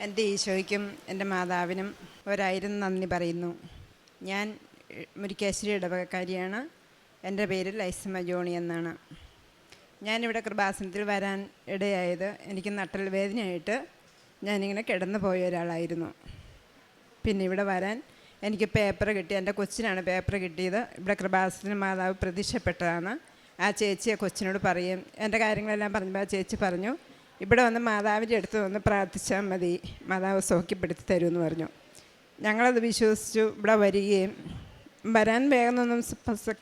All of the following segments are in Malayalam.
എൻ്റെ ഈശോയ്ക്കും എൻ്റെ മാതാവിനും ഒരായിരം നന്ദി പറയുന്നു. ഞാൻ മുരിക്കാശ്ശേരി ഇടവകക്കാരിയാണ്. എൻ്റെ പേര് ലൈസമ്മ ജോണി എന്നാണ്. ഞാനിവിടെ കൃപാസനത്തിൽ വരാൻ ഇടയായത് എനിക്ക് നട്ടൽ വേദനയായിട്ട് ഞാനിങ്ങനെ കിടന്നു പോയ ഒരാളായിരുന്നു. പിന്നെ ഇവിടെ വരാൻ എനിക്ക് പേപ്പർ കിട്ടി. എൻ്റെ കൊച്ചിനാണ് പേപ്പർ കിട്ടിയത്. ഇവിടെ കൃപാസനത്തിൽ മാതാവ് പ്രത്യക്ഷപ്പെട്ടതാണ്. ആ ചേച്ചിയെ കൊച്ചിനോട് പറയും, എൻ്റെ കാര്യങ്ങളെല്ലാം പറഞ്ഞപ്പോൾ ആ ചേച്ചി പറഞ്ഞു, ഇവിടെ വന്ന് മാതാവിൻ്റെ അടുത്ത് വന്ന് പ്രാർത്ഥിച്ചാൽ മതി, മാതാവ് സൗഖ്യപ്പെടുത്തി തരുമെന്ന് പറഞ്ഞു. ഞങ്ങളത് വിശ്വസിച്ചു ഇവിടെ വരികയും വരാൻ വേഗമൊന്നും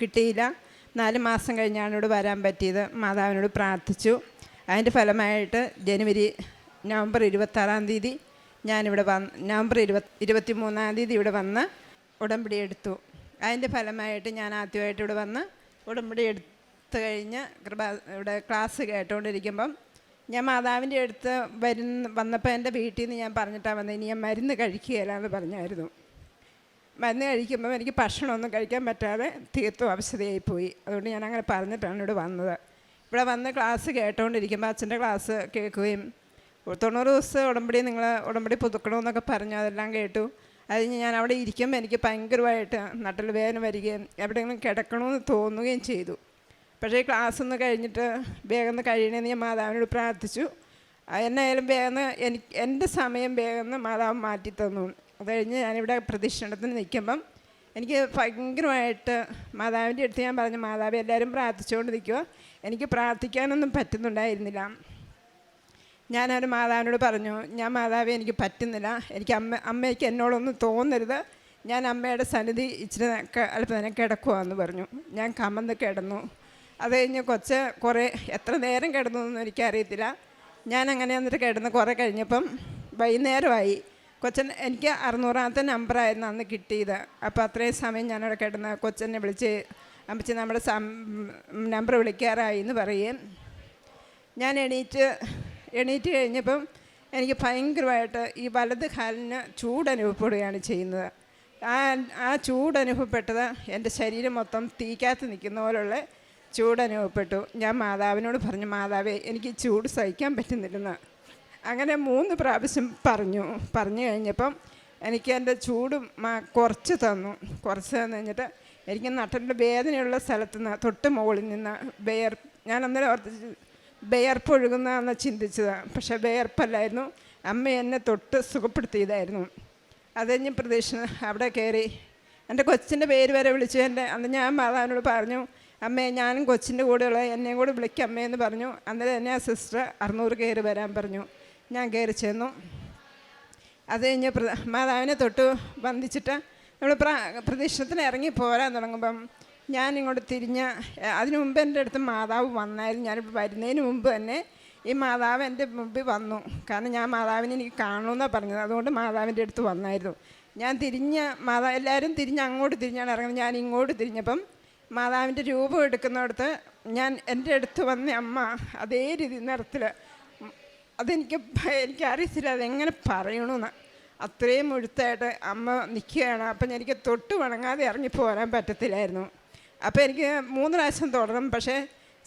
കിട്ടിയില്ല. 4 മാസം കഴിഞ്ഞാണ് ഇവിടെ വരാൻ പറ്റിയത്. മാതാവിനോട് പ്രാർത്ഥിച്ചു. അതിൻ്റെ ഫലമായിട്ട് നവംബർ 26-ാം തീയതി ഞാനിവിടെ നവംബർ 23-ാം തീയതി ഇവിടെ വന്ന് ഉടമ്പടി എടുത്തു. അതിൻ്റെ ഫലമായിട്ട് ഞാൻ ആദ്യമായിട്ട് ഇവിടെ വന്ന് ഉടമ്പടി എടുത്തു കഴിഞ്ഞ് ഇവിടെ ക്ലാസ് കേട്ടുകൊണ്ടിരിക്കുമ്പം ഞാൻ മാതാവിൻ്റെ അടുത്ത് വന്നപ്പോൾ എൻ്റെ വീട്ടിൽ നിന്ന് ഞാൻ പറഞ്ഞിട്ടാണ് വന്നത്, ഇനി ഞാൻ മരുന്ന് കഴിക്കുകയില്ല എന്ന് പറഞ്ഞായിരുന്നു. മരുന്ന് കഴിക്കുമ്പോൾ എനിക്ക് ഭക്ഷണമൊന്നും കഴിക്കാൻ പറ്റാതെ തീർത്തും അവശതയായിപ്പോയി. അതുകൊണ്ട് ഞാൻ അങ്ങനെ പറഞ്ഞിട്ടാണ് ഇവിടെ വന്നത്. ഇവിടെ വന്ന് ക്ലാസ് കേട്ടുകൊണ്ടിരിക്കുമ്പോൾ അച്ഛൻ്റെ ക്ലാസ് കേൾക്കുകയും 90 ദിവസം നിങ്ങൾ ഉടമ്പടി പുതുക്കണമെന്നൊക്കെ പറഞ്ഞു. അതെല്ലാം കേട്ടു. അത് ഞാൻ അവിടെ ഇരിക്കുമ്പോൾ എനിക്ക് ഭയങ്കരമായിട്ട് നട്ടൽ വേദന വരികയും എവിടെയെങ്കിലും കിടക്കണമെന്ന് തോന്നുകയും ചെയ്തു. പക്ഷേ ക്ലാസ് ഒന്ന് കഴിഞ്ഞിട്ട് വേഗം കഴിയണമെന്ന് ഞാൻ മാതാവിനോട് പ്രാർത്ഥിച്ചു. എന്നായാലും വേഗം എൻ്റെ സമയം വേഗം മാതാവ് മാറ്റി തന്നു. അത് കഴിഞ്ഞ് ഞാനിവിടെ പ്രതിഷ്ഠണത്തിന് നിൽക്കുമ്പം എനിക്ക് ഭയങ്കരമായിട്ട് മാതാവിൻ്റെ അടുത്ത് ഞാൻ പറഞ്ഞു, മാതാവ് എല്ലാവരും പ്രാർത്ഥിച്ചുകൊണ്ട് നിൽക്കുക, എനിക്ക് പ്രാർത്ഥിക്കാനൊന്നും പറ്റുന്നുണ്ടായിരുന്നില്ല. ഞാനൊരു മാതാവിനോട് പറഞ്ഞു, ഞാൻ മാതാവേ എനിക്ക് പറ്റുന്നില്ല, എനിക്ക് അമ്മയ്ക്ക് എന്നോടൊന്നും തോന്നരുത്, ഞാൻ അമ്മയുടെ സന്നിധി ഇച്ചിരി അല്പം തന്നെ കിടക്കുവാന്ന് പറഞ്ഞു. ഞാൻ കമന്ന് കിടന്നു. അത് കഴിഞ്ഞ് കുറേ എത്ര നേരം കിടന്നു എന്നൊന്നും എനിക്കറിയത്തില്ല. ഞാനങ്ങനെ എന്നിട്ട് കിടന്ന് കുറേ കഴിഞ്ഞപ്പം വൈകുന്നേരമായി. എനിക്ക് 600-ാമത്തെ നമ്പറായിരുന്നു അന്ന് കിട്ടിയത്. അപ്പോൾ അത്രയും സമയം ഞാനവിടെ കിടന്ന് കൊച്ചനെ വിളിച്ച് അമ്മച്ചി നമ്മുടെ നമ്പർ വിളിക്കാറായി എന്ന് പറയുകയും ഞാൻ എണീറ്റ് കഴിഞ്ഞപ്പം എനിക്ക് ഭയങ്കരമായിട്ട് ഈ വലത് കാലിന് ചൂടനുഭവപ്പെടുകയാണ് ചെയ്യുന്നത്. ആ ചൂടനുഭവപ്പെട്ടത് എൻ്റെ ശരീരം മൊത്തം തീക്കകത്ത് നിൽക്കുന്ന പോലുള്ള ചൂടനുഭവപ്പെട്ടു. ഞാൻ മാതാവിനോട് പറഞ്ഞു, മാതാവേ എനിക്ക് ചൂട് സഹിക്കാൻ പറ്റുന്നില്ലെന്ന്. അങ്ങനെ 3 പ്രാവശ്യം പറഞ്ഞു കഴിഞ്ഞപ്പം എനിക്ക് എൻ്റെ ചൂട് കുറച്ച് തന്നു കഴിഞ്ഞിട്ട് എനിക്ക് നട്ടലിൻ്റെ വേദനയുള്ള സ്ഥലത്ത് നിന്ന് തൊട്ട് മുകളിൽ നിന്ന് ഞാൻ അന്നേരം ഓർത്ത് വിയർപ്പൊഴുകുന്നതെന്ന് ചിന്തിച്ചതാണ്. പക്ഷേ വിയർപ്പല്ലായിരുന്നു, അമ്മ എന്നെ തൊട്ട് സുഖപ്പെടുത്തിയതായിരുന്നു. അത് കഴിഞ്ഞ് പ്രദക്ഷിണ അവിടെ കയറി എൻ്റെ കൊച്ചിൻ്റെ പേര് വരെ വിളിച്ചു. അന്ന് ഞാൻ മാതാവിനോട് പറഞ്ഞു, അമ്മേ ഞാനും കൊച്ചിൻ്റെ കൂടെയുള്ള എന്നെയും കൂടെ വിളിക്കും അമ്മയെന്ന് പറഞ്ഞു. അന്നേരം എന്നെ ആ സിസ്റ്റർ 600 കയറി വരാൻ പറഞ്ഞു. ഞാൻ കയറി ചെന്നു. അത് കഴിഞ്ഞ് മാതാവിനെ തൊട്ട് വന്ദിച്ചിട്ട് നമ്മൾ പ്രദക്ഷിണത്തിന് ഇറങ്ങി പോരാൻ തുടങ്ങുമ്പം ഞാൻ ഇങ്ങോട്ട് അതിനു മുമ്പ് എൻ്റെ അടുത്ത് മാതാവ് വന്നായിരുന്നു. ഞാനിപ്പോൾ വരുന്നതിന് മുമ്പ് തന്നെ ഈ മാതാവ് എൻ്റെ മുമ്പിൽ വന്നു. കാരണം ഞാൻ മാതാവിനെ എനിക്ക് കാണണമെന്നാണ് പറഞ്ഞത്. അതുകൊണ്ട് മാതാവിൻ്റെ അടുത്ത് വന്നായിരുന്നു. ഞാൻ എല്ലാവരും അങ്ങോട്ട് തിരിഞ്ഞാണ് ഇറങ്ങുന്നത്. ഞാൻ ഇങ്ങോട്ട് തിരിഞ്ഞപ്പം മാതാവിൻ്റെ രൂപം എടുക്കുന്നിടത്ത് എൻ്റെ അടുത്ത് വന്ന അമ്മ അതേ രീതി നിറത്തിൽ എനിക്കറിയത്തില്ല അതെങ്ങനെ പറയണമെന്ന്. അത്രയും മുഴുത്തായിട്ട് അമ്മ നിൽക്കുകയാണ്. അപ്പം എനിക്ക് തൊട്ട് വണങ്ങാതെ ഇറങ്ങി പോരാൻ പറ്റത്തില്ലായിരുന്നു. അപ്പോൾ എനിക്ക് 3 പ്രാവശ്യം തൊടണം. പക്ഷേ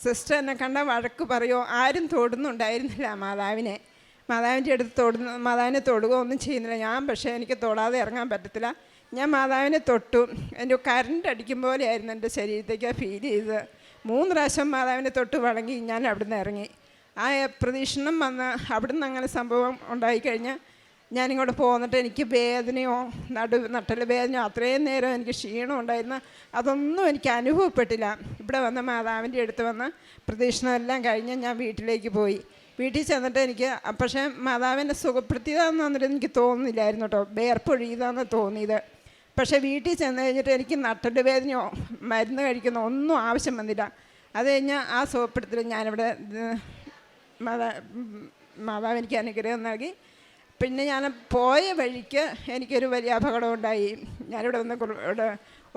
സിസ്റ്റർ എന്നെ കണ്ടാൽ വഴക്ക് പറയുമോ, ആരും തൊടുന്നുണ്ടായിരുന്നില്ല മാതാവിൻ്റെ അടുത്ത് മാതാവിനെ തൊടുകയോ ഒന്നും ചെയ്യുന്നില്ല. പക്ഷേ എനിക്ക് തൊടാതെ ഇറങ്ങാൻ പറ്റത്തില്ല. ഞാൻ മാതാവിനെ തൊട്ടു. എൻ്റെ കറണ്ട് അടിക്കും പോലെയായിരുന്നു എൻ്റെ ശരീരത്തേക്ക് ഫീൽ ചെയ്തത്. 3 പ്രാവശ്യം മാതാവിനെ തൊട്ട് വണങ്ങി ഞാൻ അവിടുന്ന് ഇറങ്ങി. ആ പ്രദക്ഷിണം വന്ന് അവിടുന്ന് അങ്ങനെ സംഭവം ഉണ്ടായിക്കഴിഞ്ഞ് ഞാനിങ്ങോട്ട് പോന്നിട്ട് എനിക്ക് വേദനയോ നട്ടൽ വേദനയോ അത്രയും നേരം എനിക്ക് ക്ഷീണം ഉണ്ടായിരുന്നു. അതൊന്നും എനിക്ക് അനുഭവപ്പെട്ടില്ല. ഇവിടെ വന്ന് മാതാവിൻ്റെ അടുത്ത് വന്ന് പ്രദക്ഷിണമെല്ലാം കഴിഞ്ഞ് ഞാൻ വീട്ടിലേക്ക് പോയി. വീട്ടിൽ ചെന്നിട്ട് പക്ഷേ മാതാവിനെ സുഖപ്പെടുത്തിയതാണെന്ന് വന്നിട്ട് എനിക്ക് തോന്നുന്നില്ലായിരുന്നു കേട്ടോ, വേർപ്പൊഴിയതാണെന്ന് തോന്നിയത്. പക്ഷേ വീട്ടിൽ ചെന്ന് കഴിഞ്ഞിട്ട് എനിക്ക് നട്ടൽ വേദനയോ മരുന്ന് കഴിക്കുന്നോ ഒന്നും ആവശ്യം വന്നില്ല. അത് കഴിഞ്ഞ് ആ സുഖപ്പെടുത്തൽ ഞാനിവിടെ മാതാവ് എനിക്ക് അനുഗ്രഹം നൽകി. പിന്നെ ഞാൻ പോയ വഴിക്ക് എനിക്കൊരു വലിയ അപകടം ഉണ്ടായി. ഞാനിവിടെ വന്ന്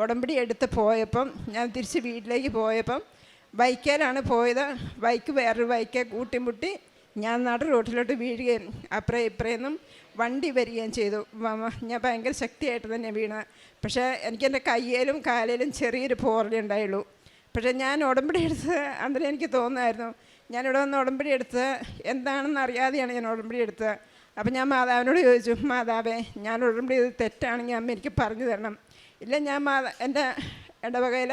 ഉടമ്പടി എടുത്ത് പോയപ്പം ഞാൻ തിരിച്ച് വീട്ടിലേക്ക് പോയപ്പം ബൈക്കേലാണ് പോയത്. വേറൊരു ബൈക്കെ കൂട്ടിമുട്ടി ഞാൻ റോട്ടിലോട്ട് വീഴുകയും ഇപ്പറേന്നും വണ്ടി വരികയും ചെയ്തു. ഞാൻ ഭയങ്കര ശക്തിയായിട്ട് തന്നെ വീണ്. പക്ഷേ എനിക്കെൻ്റെ കയ്യിലും കാലിലും ചെറിയൊരു പോറലേ ഉണ്ടായുള്ളൂ. പക്ഷേ ഞാൻ ഉടമ്പടി എടുത്ത് അന്നേരം എനിക്ക് തോന്നുമായിരുന്നു, ഞാനിവിടെ വന്ന് ഉടമ്പടി എടുത്ത് എന്താണെന്ന് അറിയാതെയാണ് ഞാൻ ഉടമ്പടി എടുത്തത്. അപ്പം ഞാൻ മാതാവിനോട് ചോദിച്ചു, മാതാവേ, ഞാൻ ഉടമ്പടി ഇത് തെറ്റാണെങ്കിൽ അമ്മ എനിക്ക് പറഞ്ഞു തരണം. ഇല്ല, ഞാൻ എൻ്റെ ഇടവകയിൽ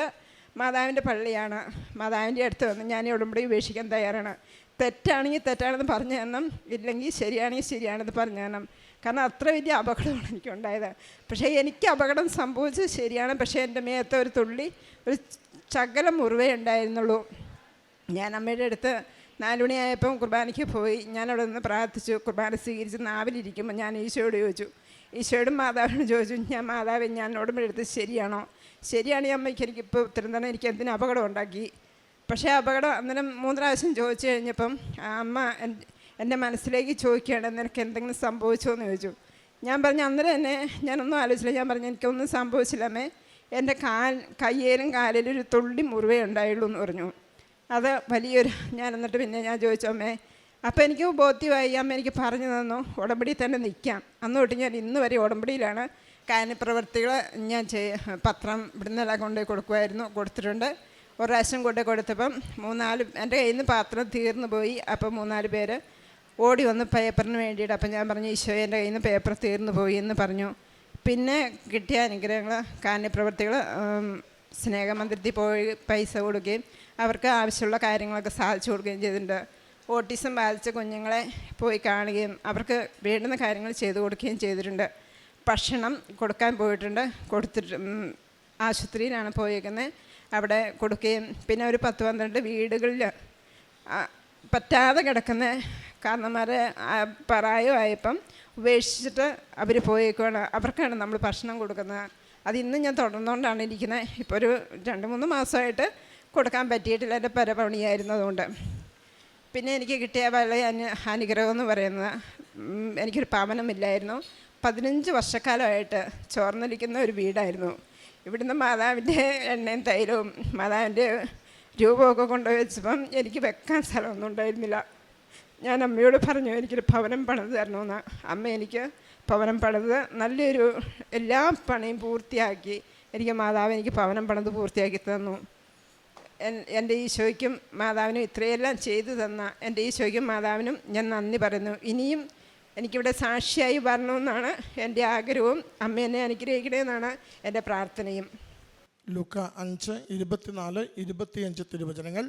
മാതാവിൻ്റെ പള്ളിയാണ്, മാതാവിൻ്റെ അടുത്ത് വന്ന് ഞാൻ ഉടമ്പടി ഉപേക്ഷിക്കാൻ തയ്യാറാണ്. തെറ്റാണെങ്കിൽ തെറ്റാണെന്ന് പറഞ്ഞു തരണം, ഇല്ലെങ്കിൽ ശരിയാണെങ്കിൽ ശരിയാണെന്ന് പറഞ്ഞു തരണം. കാരണം അത്ര വലിയ അപകടമാണ് എനിക്കുണ്ടായത്. പക്ഷേ എനിക്ക് അപകടം സംഭവിച്ചത് ശരിയാണ്. പക്ഷേ എൻ്റെ മേത്ത് ഒരു തുള്ളി, ഒരു ശകലം മുറിവേ ഉണ്ടായിരുന്നുള്ളൂ. ഞാൻ അമ്മയുടെ അടുത്ത് 4 മണിയായപ്പം കുർബാനയ്ക്ക് പോയി. ഞാനവിടെ നിന്ന് പ്രാർത്ഥിച്ചു. കുർബാന സ്വീകരിച്ച് നാവിലിരിക്കുമ്പോൾ ഞാൻ ഈശോയോട് ചോദിച്ചു, ഈശോയോടും മാതാവിനോട് ചോദിച്ചു, ഞാൻ മാതാവേ, ഞാൻ ഉടമ്പടി എടുത്തത് ശരിയാണോ? ശരിയാണെങ്കിൽ അമ്മയ്ക്ക് എനിക്കിപ്പോൾ ഉത്തരം തന്നെ, എനിക്ക് എന്തിനും അപകടം ഉണ്ടാക്കി. പക്ഷേ അപകടം അന്നേരം 3 പ്രാവശ്യം ചോദിച്ചു കഴിഞ്ഞപ്പം അമ്മ എൻ്റെ മനസ്സിലേക്ക് ചോദിക്കുകയാണ്, നിനക്ക് എന്തെങ്കിലും സംഭവിച്ചോ എന്ന് ചോദിച്ചു. ഞാൻ പറഞ്ഞു, അന്നേരം തന്നെ ഞാനൊന്നും ആലോചിച്ചില്ല. ഞാൻ പറഞ്ഞു, എനിക്കൊന്നും സംഭവിച്ചില്ല അമ്മേ, എൻ്റെ കയ്യിലും കാലിലും ഒരു തുള്ളി മുറിവേ ഉണ്ടായുള്ളൂ എന്ന് പറഞ്ഞു. അത് വലിയൊരു എന്നിട്ട് പിന്നെ ഞാൻ ചോദിച്ചു, അമ്മേ, അപ്പോൾ എനിക്ക് ബോധ്യമായി. അമ്മ എനിക്ക് പറഞ്ഞു തന്നു ഉടമ്പടി തന്നെ നിൽക്കാം. അന്ന് തൊട്ട് ഞാൻ ഇന്ന് വരെ ഉടമ്പടിയിലാണ്. കാരുണ്യപ്രവർത്തികൾ ഞാൻ പത്രം ഇവിടുന്നെല്ലാം കൊണ്ടുപോയി കൊടുത്തിട്ടുണ്ട്. ഒരു പ്രാവശ്യം കൊണ്ടുപോയി കൊടുത്തപ്പം 3-4 എൻ്റെ കയ്യിൽ നിന്ന് പാത്രം തീർന്നു പോയി. അപ്പം 3-4 പേര് ഓടി വന്ന് പേപ്പറിന് വേണ്ടിയിട്ട്. അപ്പം ഞാൻ പറഞ്ഞു, ഈശോ, എൻ്റെ കയ്യിൽ നിന്ന് പേപ്പർ തീർന്നു പോയി എന്ന് പറഞ്ഞു. പിന്നെ കിട്ടിയ അനുഗ്രഹങ്ങൾ, കാരുണ്യപ്രവർത്തികൾ സ്നേഹമന്ദിരത്തിൽ പോയി പൈസ കൊടുക്കുകയും അവർക്ക് ആവശ്യമുള്ള കാര്യങ്ങളൊക്കെ സാധിച്ചു കൊടുക്കുകയും ചെയ്തിട്ടുണ്ട്. ഓട്ടിസം ബാധിച്ച കുഞ്ഞുങ്ങളെ പോയി കാണുകയും അവർക്ക് വേണ്ടുന്ന കാര്യങ്ങൾ ചെയ്തു കൊടുക്കുകയും ചെയ്തിട്ടുണ്ട്. ഭക്ഷണം കൊടുക്കാൻ പോയിട്ടുണ്ട്. ആശുപത്രിയിലാണ് പോയേക്കുന്നത്, അവിടെ കൊടുക്കുകയും പിന്നെ ഒരു 10-12 വീടുകളിൽ പറ്റാതെ കിടക്കുന്ന കാരണന്മാരെ പ്രായമായപ്പം ഉപേക്ഷിച്ചിട്ട് അവർ പോയേക്കുവാണ്. അവർക്കാണ് നമ്മൾ ഭക്ഷണം കൊടുക്കുന്നത്. അത് ഇന്ന് ഞാൻ തുടർന്നുകൊണ്ടാണ് ഇരിക്കുന്നത്. ഇപ്പോൾ ഒരു 2-3 മാസമായിട്ട് കൊടുക്കാൻ പറ്റിയിട്ടില്ല, എൻ്റെ പരപണിയായിരുന്നതുകൊണ്ട്. പിന്നെ എനിക്ക് കിട്ടിയ വലിയ അനുഗ്രഹം എന്ന് പറയുന്നത്, എനിക്കൊരു ഭവനമില്ലായിരുന്നു. 15 വർഷക്കാലമായിട്ട് ചോർന്നൊലിക്കുന്ന ഒരു വീടായിരുന്നു. ഇവിടുന്ന് മാതാവിൻ്റെ എണ്ണയും തൈലവും മാതാവിൻ്റെ രൂപമൊക്കെ കൊണ്ടുപോയി വെച്ചപ്പം എനിക്ക് വെക്കാൻ സ്ഥലമൊന്നും ഉണ്ടായിരുന്നില്ല. ഞാൻ അമ്മയോട് പറഞ്ഞു, എനിക്കൊരു ഭവനം പണിത് തരണമെന്ന്. അമ്മ എനിക്ക് ഭവനം പണിത് നല്ലൊരു എല്ലാ പണിയും പൂർത്തിയാക്കി മാതാവ് എനിക്ക് ഭവനം പണിത് പൂർത്തിയാക്കി തന്നു. എൻ്റെ ഈശോയ്ക്കും മാതാവിനും ഇത്രയെല്ലാം ചെയ്തു തന്ന എൻ്റെ ഈശോയ്ക്കും മാതാവിനും ഞാൻ നന്ദി പറയുന്നു. ഇനിയും എനിക്കിവിടെ സാക്ഷിയായി വരണമെന്നാണ് എൻ്റെ ആഗ്രഹവും. അമ്മ എന്നെ അനുഗ്രഹിക്കണമെന്നാണ് എൻ്റെ പ്രാർത്ഥനയും. ലൂക്ക 5:24-25 തിരുവചനങ്ങൾ.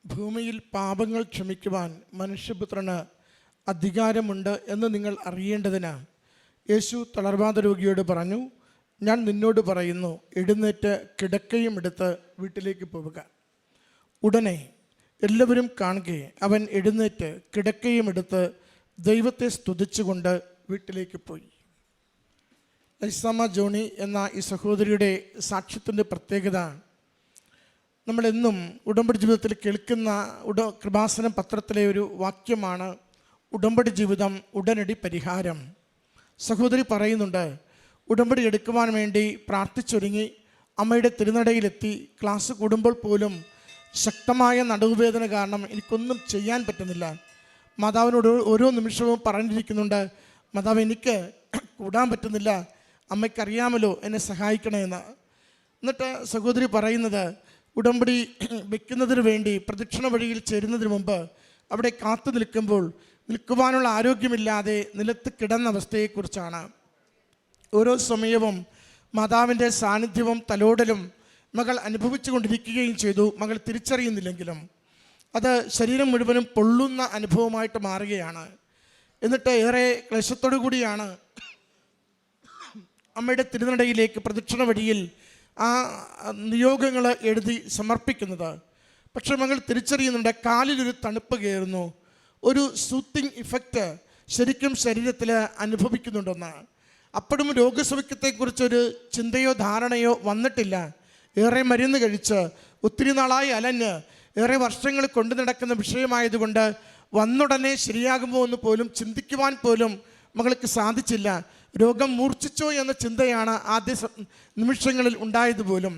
ഭൂമിയിൽ പാപങ്ങൾ ക്ഷമിക്കുവാൻ മനുഷ്യപുത്രന് അധികാരമുണ്ട് എന്ന് നിങ്ങൾ അറിയേണ്ടതിന് യേശു തളർവാദ രോഗിയോട് പറഞ്ഞു, ഞാൻ നിന്നോട് പറയുന്നു, എഴുന്നേറ്റ് കിടക്കയും എടുത്ത് വീട്ടിലേക്ക് പോവുക. ഉടനെ എല്ലാവരും കാണുകയെ അവൻ എഴുന്നേറ്റ് കിടക്കയും എടുത്ത് ദൈവത്തെ സ്തുതിച്ചുകൊണ്ട് വീട്ടിലേക്ക് പോയി. ലൈസമ്മ ജോണി എന്ന ഈ സഹോദരിയുടെ സാക്ഷ്യത്തിൻ്റെ പ്രത്യേകത, നമ്മളെന്നും ഉടമ്പടി ജീവിതത്തിൽ കേൾക്കുന്ന കൃപാസനം പത്രത്തിലെ ഒരു വാക്യമാണ്, ഉടമ്പടി ജീവിതം ഉടനടി പരിഹാരം. സഹോദരി പറയുന്നുണ്ട്, ഉടമ്പടി എടുക്കുവാൻ വേണ്ടി പ്രാർത്ഥിച്ചൊരുങ്ങി അമ്മയുടെ തിരുനടയിലെത്തി ക്ലാസ് കൂടുമ്പോൾ പോലും ശക്തമായ നടുവുവേദന കാരണം എനിക്കൊന്നും ചെയ്യാൻ പറ്റുന്നില്ല. മാതാവിനോട് ഓരോ നിമിഷവും പറഞ്ഞിരിക്കുന്നുണ്ട്, മാതാവ് എനിക്ക് കൂടാൻ പറ്റുന്നില്ല, അമ്മയ്ക്കറിയാമല്ലോ എന്നെ സഹായിക്കണമെന്ന്. എന്നിട്ട് സഹോദരി പറയുന്നത്, ഉടമ്പടി വെക്കുന്നതിന് വേണ്ടി പ്രദക്ഷിണ വഴിയിൽ ചേരുന്നതിന് മുമ്പ് അവിടെ കാത്തു നിൽക്കുവാനുള്ള ആരോഗ്യമില്ലാതെ നിലത്ത് കിടന്ന അവസ്ഥയെക്കുറിച്ചാണ്. ഓരോ സമയവും മാതാവിൻ്റെ സാന്നിധ്യവും തലോടലും മകൾ അനുഭവിച്ചു കൊണ്ടിരിക്കുകയും ചെയ്തു. മകൾ തിരിച്ചറിയുന്നില്ലെങ്കിലും അത് ശരീരം മുഴുവനും പൊള്ളുന്ന അനുഭവമായിട്ട് മാറുകയാണ്. എന്നിട്ട് ഏറെ ക്ലേശത്തോടു കൂടിയാണ് അമ്മയുടെ തിരുനടയിലേക്ക് പ്രദക്ഷിണ വഴിയിൽ ആ നിയോഗങ്ങൾ എഴുതി സമർപ്പിക്കുന്നത്. പക്ഷെ മകൾ തിരിച്ചറിയുന്നുണ്ട്, കാലിലൊരു തണുപ്പ് കയറുന്നു, ഒരു സൂത്തിങ് ഇഫക്റ്റ് ശരിക്കും ശരീരത്തിൽ അനുഭവിക്കുന്നുണ്ടെന്നാണ്. അപ്പോഴും രോഗസൗഖ്യത്തെക്കുറിച്ചൊരു ചിന്തയോ ധാരണയോ വന്നിട്ടില്ല. ഏറെ മരുന്ന് കഴിച്ച് ഒത്തിരി നാളായി അലഞ്ഞ് ഏറെ വർഷങ്ങൾ കൊണ്ടു നടക്കുന്ന വിഷയമായതുകൊണ്ട് വന്നുടനെ ശരിയാകുമോ എന്ന് പോലും ചിന്തിക്കുവാൻ പോലും മകൾക്ക് സാധിച്ചില്ല. രോഗം മൂർച്ഛിച്ചോ എന്ന ചിന്തയാണ് ആദ്യ നിമിഷങ്ങളിൽ ഉണ്ടായതുപോലും.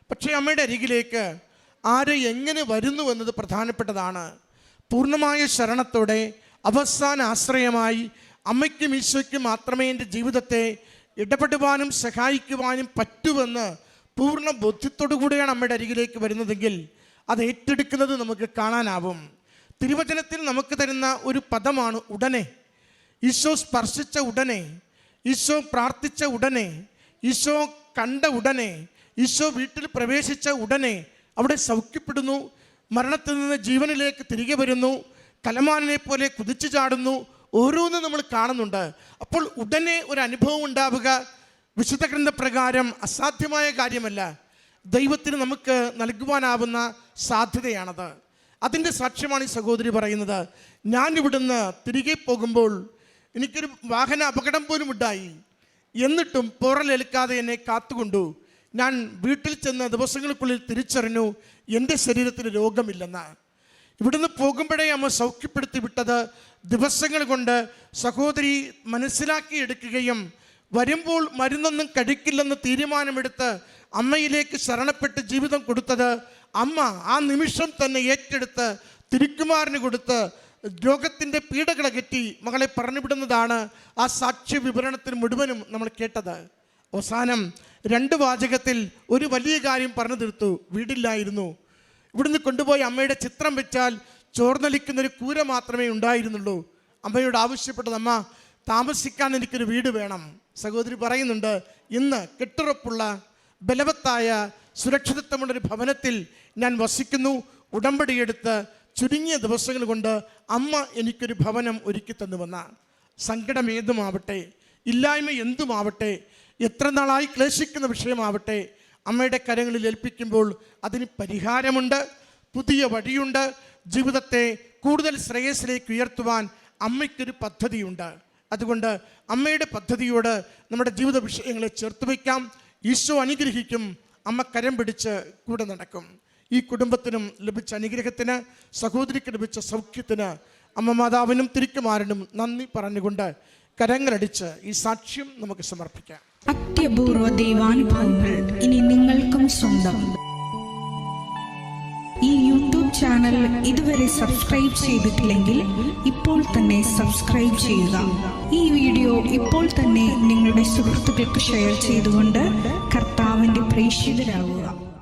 പക്ഷേ അമ്മയുടെ അരികിലേക്ക് ആര് എങ്ങനെ വരുന്നു എന്നത് പ്രധാനപ്പെട്ടതാണ്. പൂർണ്ണമായ ശരണത്തോടെ അവസാന ആശ്രയമായി അമ്മയ്ക്കും ഈശോയ്ക്കും മാത്രമേ എൻ്റെ ജീവിതത്തെ ഇടപെടുവാനും സഹായിക്കുവാനും പറ്റുമെന്ന് പൂർണ്ണ ബോധ്യത്തോടു കൂടിയാണ് അമ്മയുടെ അരികിലേക്ക് വരുന്നതെങ്കിൽ അത് ഏറ്റെടുക്കുന്നത് നമുക്ക് കാണാനാവും. തിരുവചനത്തിൽ നമുക്ക് തരുന്ന ഒരു പദമാണ് ഉടനെ. ഈശോ സ്പർശിച്ച ഉടനെ, ഈശോ പ്രാർത്ഥിച്ച ഉടനെ, ഈശോ കണ്ട ഉടനെ, ഈശോ വീട്ടിൽ പ്രവേശിച്ച ഉടനെ അവിടെ സൗഖ്യപ്പെടുന്നു, മരണത്തിൽ നിന്ന് ജീവനിലേക്ക് തിരികെ വരുന്നു, കലമാനിനെ പോലെ കുതിച്ചു ചാടുന്നു. ഓരോന്നും നമ്മൾ കാണുന്നുണ്ട്. അപ്പോൾ ഉടനെ ഒരു അനുഭവം ഉണ്ടാവുക വിശുദ്ധ ഗ്രന്ഥപ്രകാരം അസാധ്യമായ കാര്യമല്ല. ദൈവത്തിന് നമുക്ക് നൽകുവാനാവുന്ന സാധ്യതയാണത്. അതിൻ്റെ സാക്ഷ്യമാണ് ഈ സഹോദരി പറയുന്നത്. ഞാൻ ഇവിടുന്ന് തിരികെ പോകുമ്പോൾ എനിക്കൊരു വാഹന അപകടം പോലും ഉണ്ടായി, എന്നിട്ടും പോറലേൽക്കാതെ എന്നെ കാത്തുകൊണ്ടു. ഞാൻ വീട്ടിൽ ചെന്ന ദിവസങ്ങൾക്കുള്ളിൽ തിരിച്ചറിഞ്ഞു എൻ്റെ ശരീരത്തിന് രോഗമില്ലെന്ന്. ഇവിടുന്ന് പോകുമ്പോഴേ അമ്മ സൗഖ്യപ്പെടുത്തി വിട്ടത് ദിവസങ്ങൾ കൊണ്ട് സഹോദരി മനസ്സിലാക്കിയെടുക്കുകയും വരുമ്പോൾ മരുന്നൊന്നും കഴിക്കില്ലെന്ന് തീരുമാനമെടുത്ത് അമ്മയിലേക്ക് ശരണപ്പെട്ട് ജീവിതം കൊടുത്തത് അമ്മ ആ നിമിഷം തന്നെ ഏറ്റെടുത്ത് തിരുക്കുമാരന് കൊടുത്ത് രോഗത്തിൻ്റെ പീഡകളകറ്റി മകളെ പറഞ്ഞുവിടുന്നതാണ് ആ സാക്ഷ്യ വിവരണത്തിന് മുഴുവനും നമ്മൾ കേട്ടത്. അവസാനം 2 വാചകത്തിൽ ഒരു വലിയ കാര്യം പറഞ്ഞു തീർത്തു. വീടില്ലായിരുന്നു. ഇവിടുന്ന് കൊണ്ടുപോയി അമ്മയുടെ ചിത്രം വെച്ചാൽ ചോർന്നലിക്കുന്നൊരു കൂര മാത്രമേ ഉണ്ടായിരുന്നുള്ളൂ. അമ്മയോട് ആവശ്യപ്പെട്ടത്, അമ്മ താമസിക്കാൻ എനിക്കൊരു വീട് വേണം. സഹോദരി പറയുന്നുണ്ട്, ഇന്ന് കെട്ടുറപ്പുള്ള ബലവത്തായ സുരക്ഷിതത്വമുള്ളൊരു ഭവനത്തിൽ ഞാൻ വസിക്കുന്നു. ഉടമ്പടിയെടുത്ത് ചുരുങ്ങിയ ദിവസങ്ങൾ കൊണ്ട് അമ്മ എനിക്കൊരു ഭവനം ഒരുക്കി തന്നുവെന്ന. സങ്കടം ഏതുമാവട്ടെ, ഇല്ലായ്മ എന്തുമാവട്ടെ, എത്ര നാളായി ക്ലേശിക്കുന്ന വിഷയമാവട്ടെ, അമ്മയുടെ കരങ്ങളിൽ ഏൽപ്പിക്കുമ്പോൾ അതിന് പരിഹാരമുണ്ട്, പുതിയ വഴിയുണ്ട്. ജീവിതത്തെ കൂടുതൽ ശ്രേയസ്സിലേക്ക് ഉയർത്തുവാൻ അമ്മയ്ക്കൊരു പദ്ധതിയുണ്ട്. അതുകൊണ്ട് അമ്മയുടെ പദ്ധതിയോട് നമ്മുടെ ജീവിത വിഷയങ്ങളെ ചേർത്ത് വയ്ക്കാം. ഈശോ അനുഗ്രഹിക്കും, അമ്മ കരം പിടിച്ച് കൂടെ നടക്കും. ഈ കുടുംബത്തിനും ലഭിച്ച അനുഗ്രഹത്തിന്, സഹോദരിക്ക് ലഭിച്ച സൗഖ്യത്തിന് അമ്മ മാതാവിനും തിരുക്കുമാരനും നന്ദി പറഞ്ഞുകൊണ്ട് കരങ്ങളടിച്ച് ഈ സാക്ഷ്യം നമുക്ക് സമർപ്പിക്കാം. അത്യപൂർവ ദൈവാനുഭവങ്ങൾ ഇനി നിങ്ങൾക്കും സ്വന്തം. ഈ യൂട്യൂബ് ചാനൽ ഇതുവരെ സബ്സ്ക്രൈബ് ചെയ്തിട്ടില്ലെങ്കിൽ ഇപ്പോൾ തന്നെ സബ്സ്ക്രൈബ് ചെയ്യുക. ഈ വീഡിയോ ഇപ്പോൾ തന്നെ നിങ്ങളുടെ സുഹൃത്തുക്കൾക്ക് ഷെയർ ചെയ്തുകൊണ്ട് കർത്താവിൻ്റെ പ്രേക്ഷിതരാകുക.